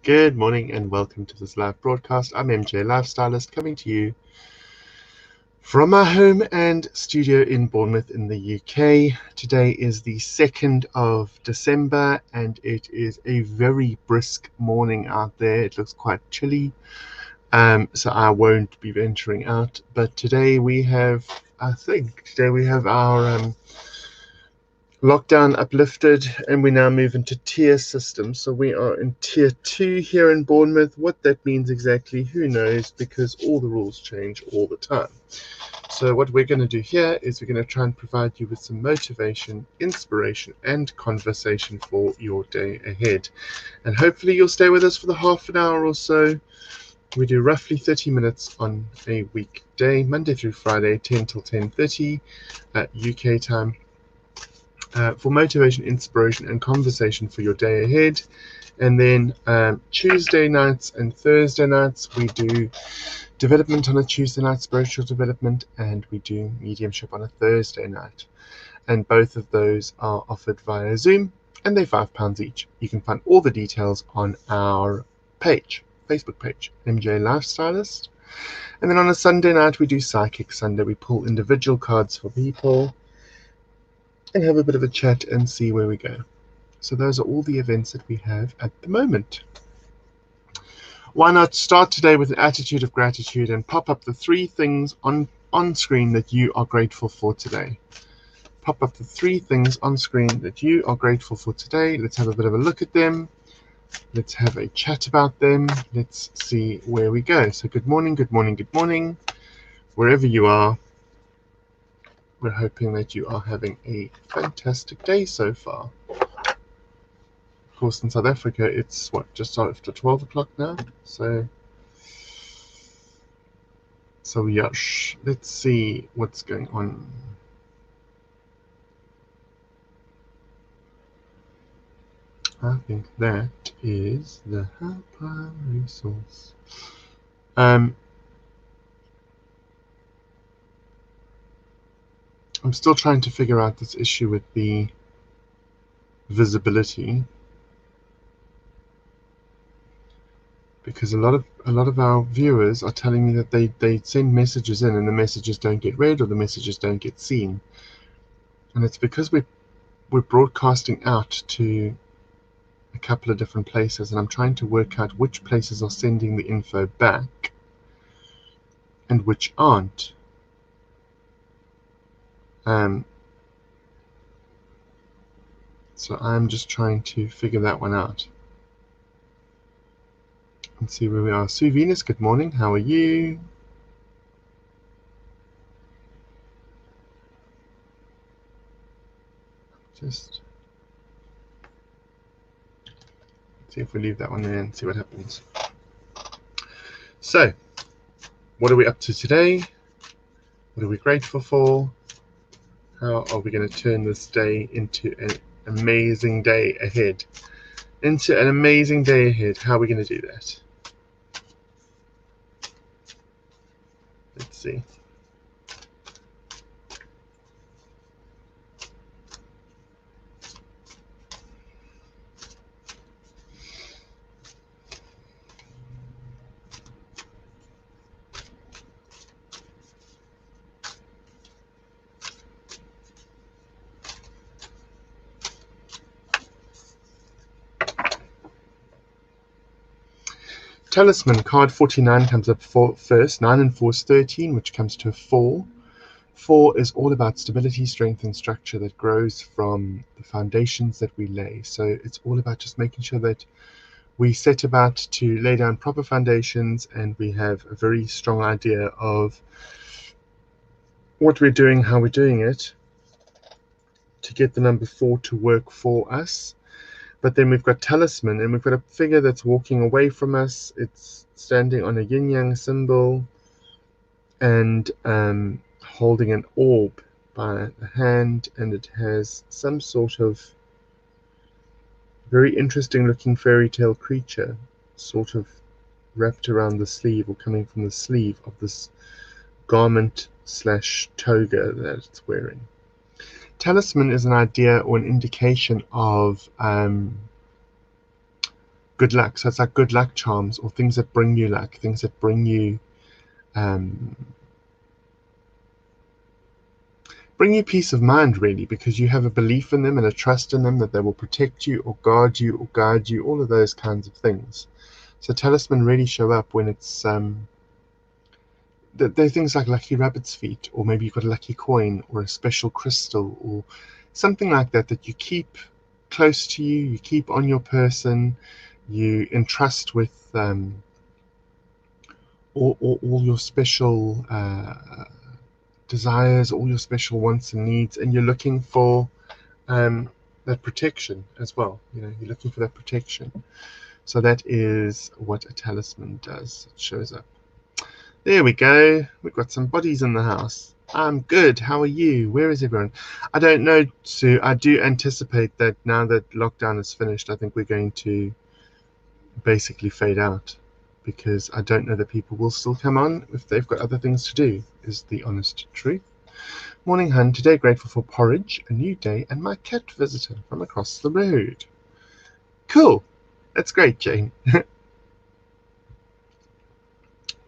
Good morning and welcome to this live broadcast. I'm MJ Lifestylist coming to you from my home and studio in Bournemouth in the UK. Today is the 2nd of December and it is a very brisk morning out there. It looks quite chilly, so I won't be venturing out. But today we have, our lockdown uplifted and we now move into tier system. So we are in tier 2 here in Bournemouth. What that means exactly, who knows, because all the rules change all the time. So what we're going to do here is we're going to try and provide you with some motivation, inspiration and conversation for your day ahead. And hopefully you'll stay with us for the half an hour or so. We do roughly 30 minutes on a weekday, Monday through Friday, 10 till 10:30 at UK time. For motivation, inspiration, and conversation for your day ahead. And then Tuesday nights and Thursday nights, we do development on a Tuesday night, spiritual development, and we do mediumship on a Thursday night. And both of those are offered via Zoom, and they're £5 each. You can find all the details on our page, Facebook page, MJ Lifestylist. And then on a Sunday night, we do Psychic Sunday. We pull individual cards for people and have a bit of a chat and see where we go. So those are all the events that we have at the moment. Why not start today with an attitude of gratitude and pop up the 3 things on screen that you are grateful for today. Pop up the 3 things on screen that you are grateful for today. Let's have a bit of a look at them. Let's have a chat about them. Let's see where we go. So good morning, good morning, good morning. Wherever you are, we're hoping that you are having a fantastic day so far. Of course, in South Africa, it's just after 12 o'clock now. So yes, let's see what's going on. I think that is the primary source. I'm still trying to figure out this issue with the visibility, because a lot of our viewers are telling me that they send messages in and the messages don't get read or the messages don't get seen, and it's because we're broadcasting out to a couple of different places, and I'm trying to work out which places are sending the info back and which aren't. So I'm just trying to figure that one out and see where we are. Sue Venus, good morning. How are you? Just see if we leave that one there and see what happens. So, what are we up to today? What are we grateful for? How are we going to turn this day into an amazing day ahead? Into an amazing day ahead. How are we going to do that? Let's see. Talisman, card 49 comes up first. 9 and 4 is 13, which comes to a 4. 4 is all about stability, strength, and structure that grows from the foundations that we lay. So it's all about just making sure that we set about to lay down proper foundations and we have a very strong idea of what we're doing, how we're doing it, to get the number 4 to work for us. But then we've got talisman, and we've got a figure that's walking away from us. It's standing on a yin-yang symbol and holding an orb by the hand, and it has some sort of very interesting looking fairy tale creature sort of wrapped around the sleeve or coming from the sleeve of this garment / toga that it's wearing. Talisman is an idea or an indication of good luck. So it's like good luck charms, or things that bring you luck, things that bring you peace of mind, really, because you have a belief in them and a trust in them that they will protect you or guard you or guide you, all of those kinds of things. So talisman really show up when it's they're things like lucky rabbit's feet, or maybe you've got a lucky coin or a special crystal or something like that that you keep close to you, you keep on your person, you entrust with all your special desires, all your special wants and needs, and you're looking for that protection as well. You're looking for that protection. So that is what a talisman does. It shows up. There we go. We've got some bodies in the house. I'm good. How are you? Where is everyone? I don't know, Sue. I do anticipate that now that lockdown is finished, I think we're going to basically fade out, because I don't know that people will still come on if they've got other things to do, is the honest truth. Morning, hun. Today grateful for porridge, a new day, and my cat visitor from across the road. Cool. That's great, Jane.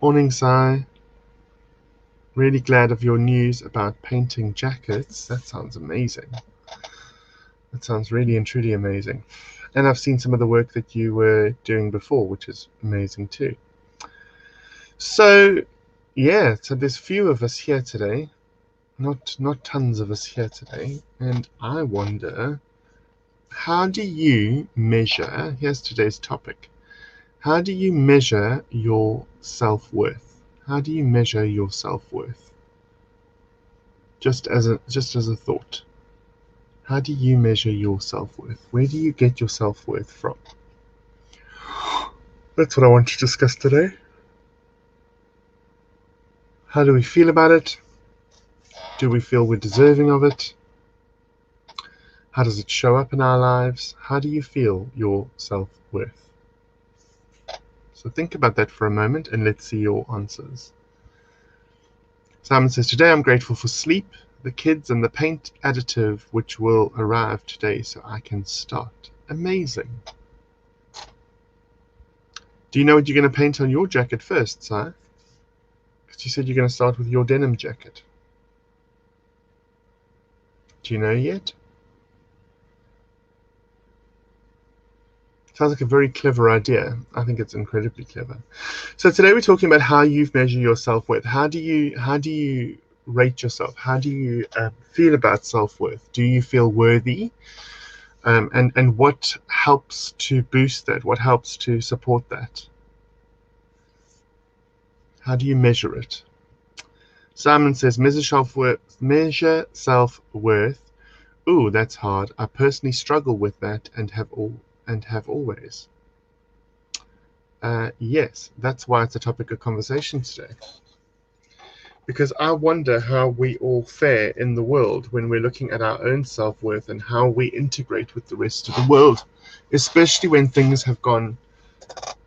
Morning, Sai. Really glad of your news about painting jackets. That sounds amazing. That sounds really and truly amazing. And I've seen some of the work that you were doing before, which is amazing too. So, yeah, so there's few of us here today. Not tons of us here today. And I wonder, how do you measure, here's today's topic, how do you measure your self-worth? How do you measure your self-worth? Just as a thought. How do you measure your self-worth? Where do you get your self-worth from? That's what I want to discuss today. How do we feel about it? Do we feel we're deserving of it? How does it show up in our lives? How do you feel your self-worth? So think about that for a moment and let's see your answers. Simon says, today I'm grateful for sleep, the kids, and the paint additive which will arrive today so I can start. Amazing. Do you know what you're going to paint on your jacket first, Si? Because you said you're going to start with your denim jacket. Do you know yet? Sounds like a very clever idea. I think it's incredibly clever. So today we're talking about how you measure your self-worth. How do you rate yourself? How do you feel about self-worth? Do you feel worthy? And what helps to boost that? What helps to support that? How do you measure it? Simon says, measure self-worth. Ooh, that's hard. I personally struggle with that and have always. Yes, that's why it's a topic of conversation today. Because I wonder how we all fare in the world when we're looking at our own self-worth and how we integrate with the rest of the world, especially when things have gone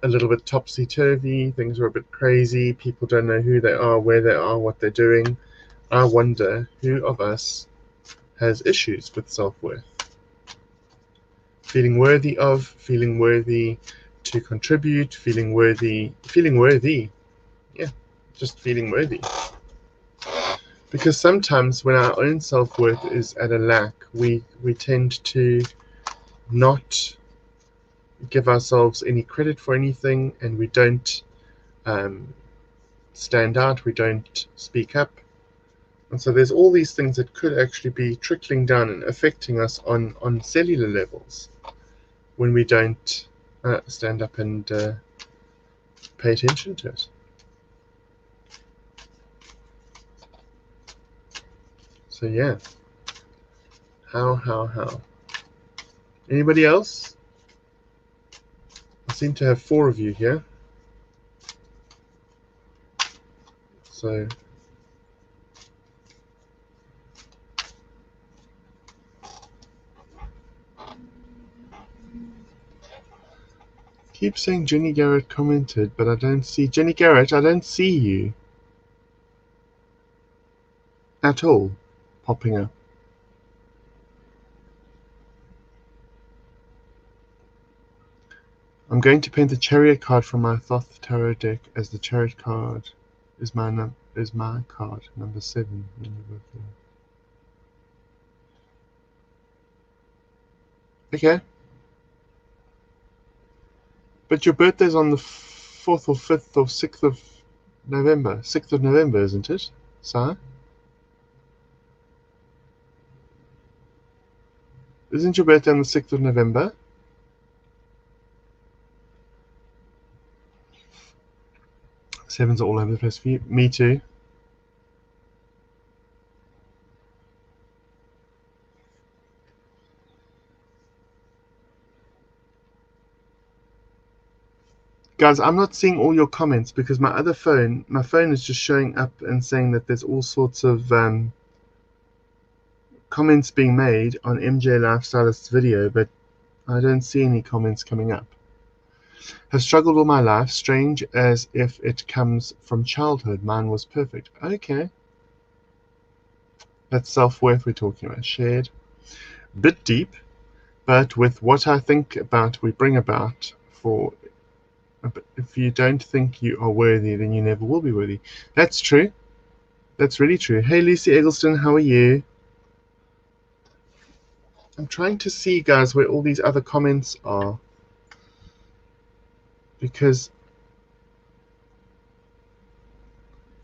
a little bit topsy-turvy, things are a bit crazy, people don't know who they are, where they are, what they're doing. I wonder who of us has issues with self-worth. Feeling worthy of, feeling worthy to contribute, feeling worthy, yeah, just feeling worthy. Because sometimes when our own self-worth is at a lack, we tend to not give ourselves any credit for anything, and we don't stand out, we don't speak up. And so there's all these things that could actually be trickling down and affecting us on cellular levels when we don't stand up and pay attention to it. So yeah, how? Anybody else? I seem to have 4 of you here. So keep saying Jenny Garrett commented, but I don't see Jenny Garrett. I don't see you at all popping up. I'm going to paint the chariot card from my Thoth tarot deck as the chariot card is my card number 7. Okay, but your birthday's on the 4th or 5th or 6th of November. 6th of November, isn't it, Si? Isn't your birthday on the 6th of November? Sevens are all over the place for you. Me too. Guys, I'm not seeing all your comments because my phone is just showing up and saying that there's all sorts of comments being made on MJ Lifestylist's video, but I don't see any comments coming up. Have struggled all my life, strange as if it comes from childhood. Mine was perfect. Okay. That's self-worth we're talking about. Shared. Bit deep, but with what I think about, we bring about. For if you don't think you are worthy, then you never will be worthy. That's true. That's really true. Hey, Lucy Eggleston, how are you? I'm trying to see, guys, where all these other comments are, because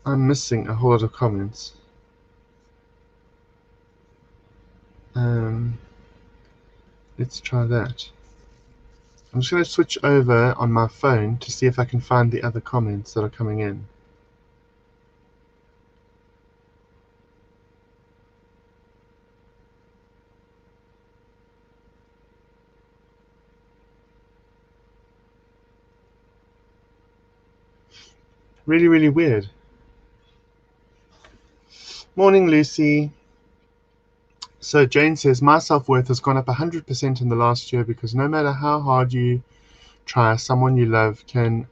I'm missing a whole lot of comments. Let's try that. I'm just going to switch over on my phone to see if I can find the other comments that are coming in. Really, really weird. Morning, Lucy. So Jane says, my self-worth has gone up 100% in the last year because no matter how hard you try, someone you love can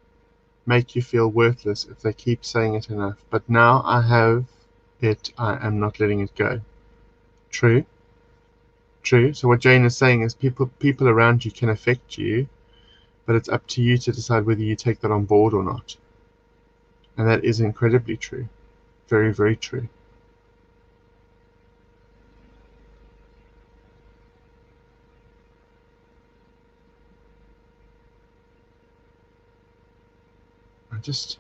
make you feel worthless if they keep saying it enough. But now I have it, I am not letting it go. True. True. So what Jane is saying is people around you can affect you, but it's up to you to decide whether you take that on board or not. And that is incredibly true. Very, very true. It's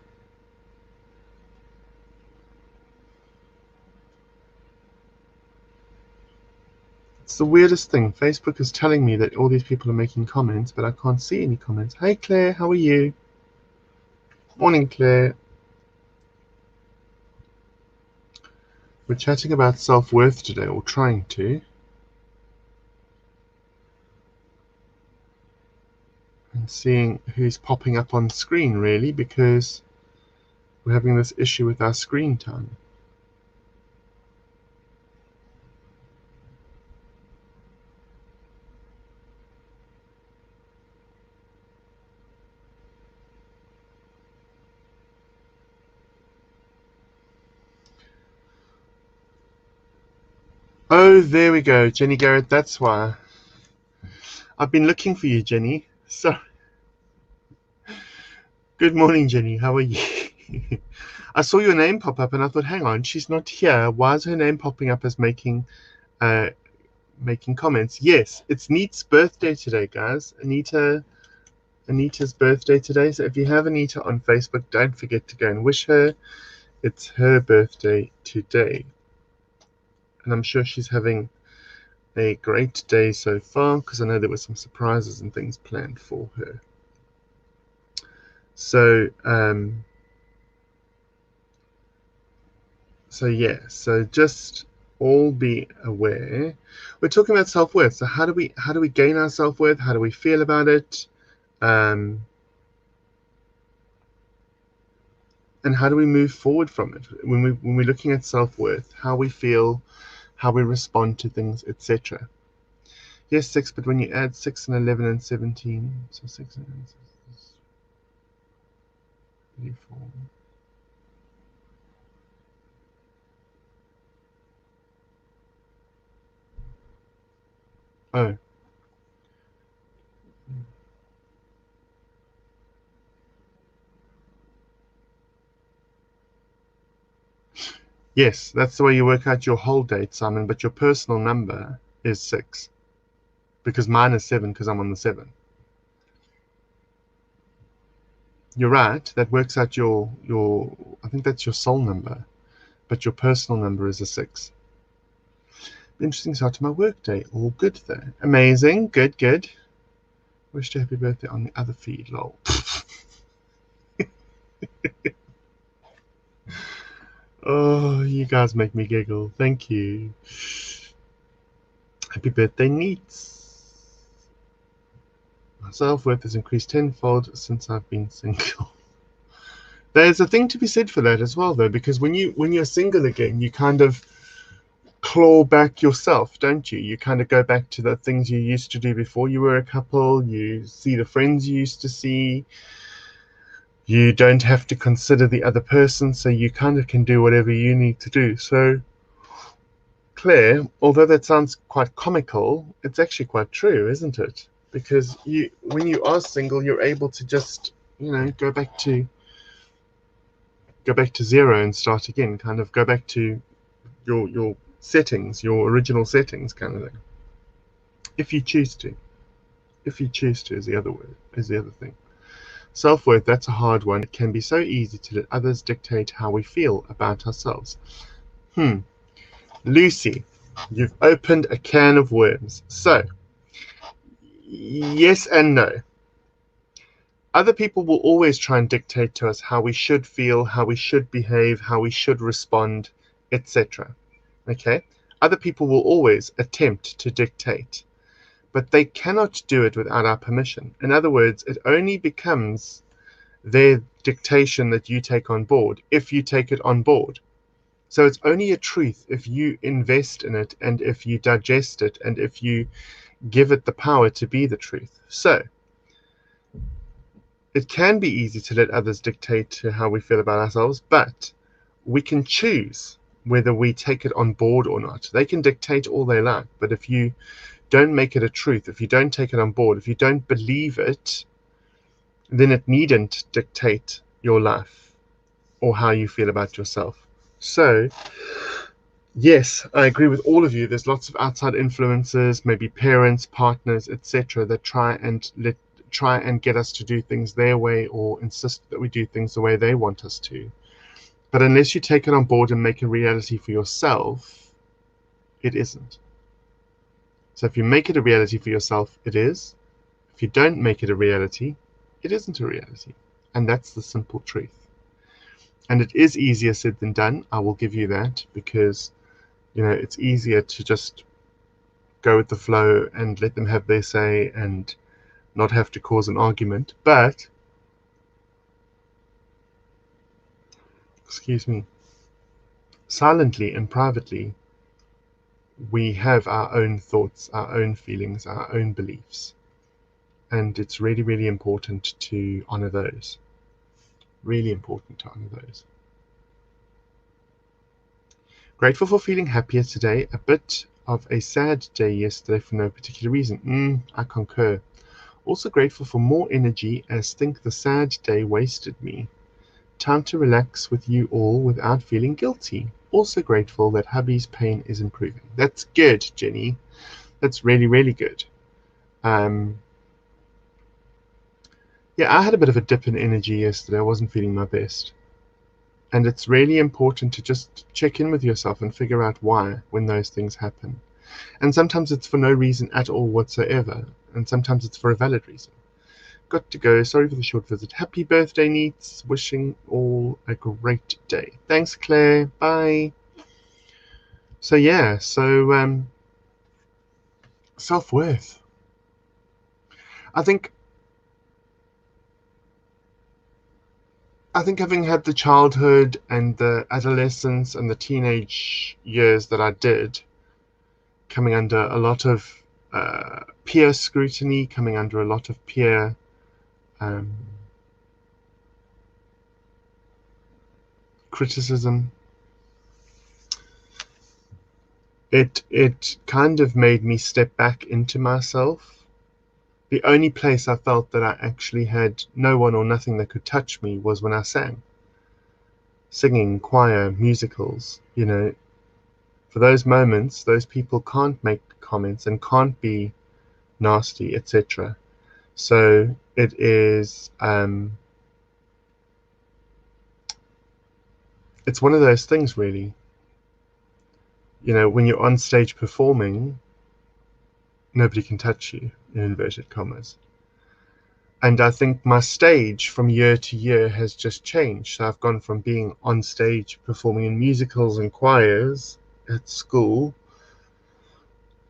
the weirdest thing. Facebook is telling me that all these people are making comments, but I can't see any comments. Hey Claire, how are you? Morning, Claire. We're chatting about self-worth today, or trying to. And seeing who's popping up on screen, really, because we're having this issue with our screen time. Oh, there we go, Jenny Garrett, that's why. I've been looking for you, Jenny. So, good morning, Jenny. How are you? I saw your name pop up and I thought, hang on, she's not here. Why is her name popping up as making comments? Yes, it's Neat's birthday today, guys. Anita's birthday today. So if you have Anita on Facebook, don't forget to go and wish her. It's her birthday today. And I'm sure she's having a great day so far, because I know there were some surprises and things planned for her. So yeah, so just all be aware. We're talking about self-worth. So how do we gain our self-worth? How do we feel about it? And how do we move forward from it? When we're looking at self-worth, how we feel, how we respond to things, etc. Yes, 6, but when you add 6 and 11 and 17, so 6 and 11, 34. Oh. Yes, that's the way you work out your whole date, Simon, but your personal number is 6. Because mine is 7 because I'm on the 7. You're right, that works out your I think that's your soul number, but your personal number is a 6. Interesting start to my workday. All good though. Amazing. Good, good. Wished you happy birthday on the other feed, lol. Oh, you guys make me giggle. Thank you. Happy birthday, Neats. My self-worth has increased tenfold since I've been single. There's a thing to be said for that as well, though, because when you're single again, you kind of claw back yourself, don't you? You kind of go back to the things you used to do before you were a couple. You see the friends you used to see. You don't have to consider the other person, so you kind of can do whatever you need to do. So, Claire, although that sounds quite comical, it's actually quite true, isn't it? Because when you are single, you're able to just, go back to zero and start again. Kind of go back to your settings, your original settings, kind of thing. If you choose to. If you choose to is the other word, is the other thing. Self-worth, that's a hard one. It can be so easy to let others dictate how we feel about ourselves. Lucy, you've opened a can of worms. So, yes and no. Other people will always try and dictate to us how we should feel, how we should behave, how we should respond, etc. Okay? Other people will always attempt to dictate, but they cannot do it without our permission. In other words, it only becomes their dictation that you take on board if you take it on board. So it's only a truth if you invest in it and if you digest it and if you give it the power to be the truth. So it can be easy to let others dictate to how we feel about ourselves, but we can choose whether we take it on board or not. They can dictate all they like, but if you don't make it a truth, if you don't take it on board, if you don't believe it, then it needn't dictate your life or how you feel about yourself. So, yes, I agree with all of you. There's lots of outside influences, maybe parents, partners, etc., that try and get us to do things their way or insist that we do things the way they want us to. But unless you take it on board and make a reality for yourself, it isn't. So if you make it a reality for yourself, it is. If you don't make it a reality, it isn't a reality. And that's the simple truth. And it is easier said than done. I will give you that, because it's easier to just go with the flow and let them have their say and not have to cause an argument. But, excuse me, silently and privately, we have our own thoughts, our own feelings, our own beliefs. And it's really, really important to honor those. Really important to honor those. Grateful for feeling happier today. A bit of a sad day yesterday for no particular reason. I concur. Also grateful for more energy, as think the sad day wasted me. Time to relax with you all without feeling guilty. Also grateful that hubby's pain is improving. That's good, Jenny. That's really, really good. Yeah, I had a bit of a dip in energy yesterday. I wasn't feeling my best. And it's really important to just check in with yourself and figure out why when those things happen. And sometimes it's for no reason at all whatsoever. And sometimes it's for a valid reason. Got to go. Sorry for the short visit. Happy birthday, Neats. Wishing all a great day. Thanks, Claire. Bye. So yeah, self-worth. I think having had the childhood and the adolescence and the teenage years that I did, coming under a lot of peer scrutiny, coming under a lot of peer criticism, it kind of made me step back into myself. The only place I felt that I actually had no one or nothing that could touch me was when I sang. singing, choir, musicals, you know, for those moments, those people can't make comments and can't be nasty, etc. So it is, it's one of those things, really. You know, when you're on stage performing, nobody can touch you, in inverted commas. And I think my stage from year to year has just changed. So I've gone from being on stage performing in musicals and choirs at school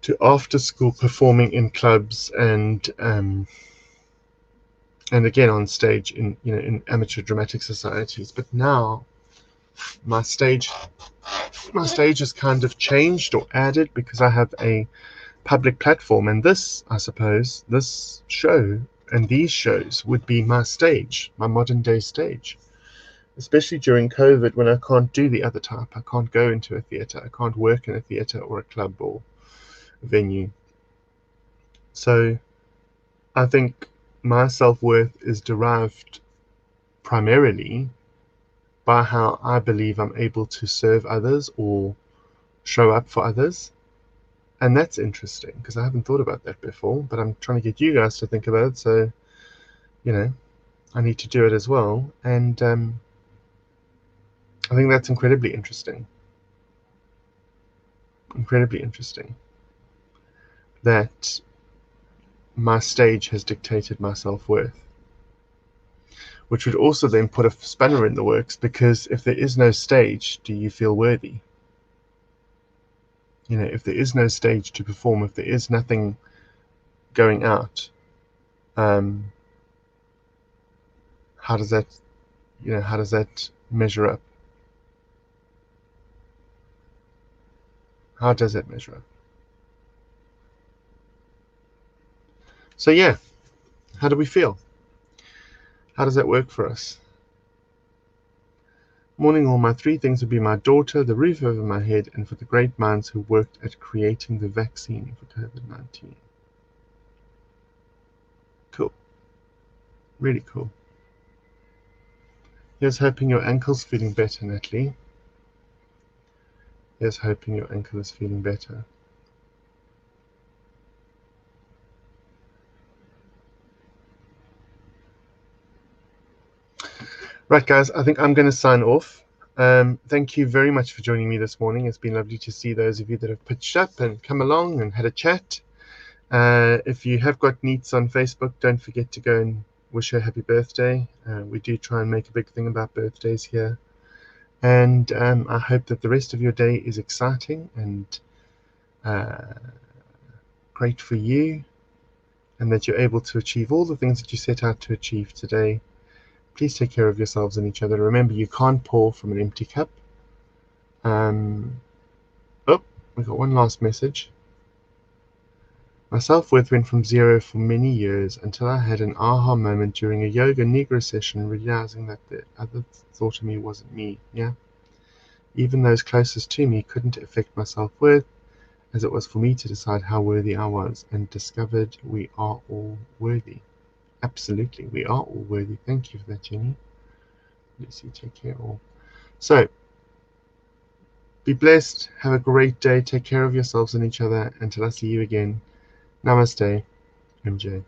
to after school performing in clubs and again on stage in, you know, in amateur dramatic societies. But now my stage has kind of changed or added because I have a public platform, and this, I suppose, this show and these shows would be my stage, my modern day stage, especially during COVID when I can't do the other type. I can't go into a theatre, I can't work in a theatre or a club or a venue. So I think my self-worth is derived primarily by how I believe I'm able to serve others or show up for others. And that's interesting because I haven't thought about that before, but I'm trying to get you guys to think about it. So, you know, I need to do it as well. And I think that's incredibly interesting. Incredibly interesting that my stage has dictated my self-worth, which would also then put a spanner in the works, because if there is no stage, do you feel worthy? You know, if there is no stage to perform, if there is nothing going out, how does that, you know, how does that measure up? How does it measure up? So yeah, how do we feel? How does that work for us? Morning, all. My three things would be my daughter, the roof over my head, and for the great minds who worked at creating the vaccine for COVID-19. Cool. Really cool. Here's hoping your ankle's feeling better, Natalie. Here's hoping your ankle is feeling better. Right, guys, I think I'm going to sign off. Thank you very much for joining me this morning. It's been lovely to see those of you that have pitched up and come along and had a chat. If you have got Neets on Facebook, don't forget to go and wish her happy birthday. We do try and make a big thing about birthdays here. And I hope that the rest of your day is exciting and great for you, and that you're able to achieve all the things that you set out to achieve today. Please take care of yourselves and each other. Remember, you can't pour from an empty cup. Oh, we got one last message. My self-worth went from 0 for many years until I had an aha moment during a yoga Negro session, realizing that the other thought of me wasn't me. Yeah. Even those closest to me couldn't affect my self-worth, as it was for me to decide how worthy I was, and discovered we are all worthy. Absolutely, we are all worthy. Thank you for that, Jenny. Lucy, take care all. So, be blessed, have a great day, take care of yourselves and each other. Until I see you again, namaste, MJ.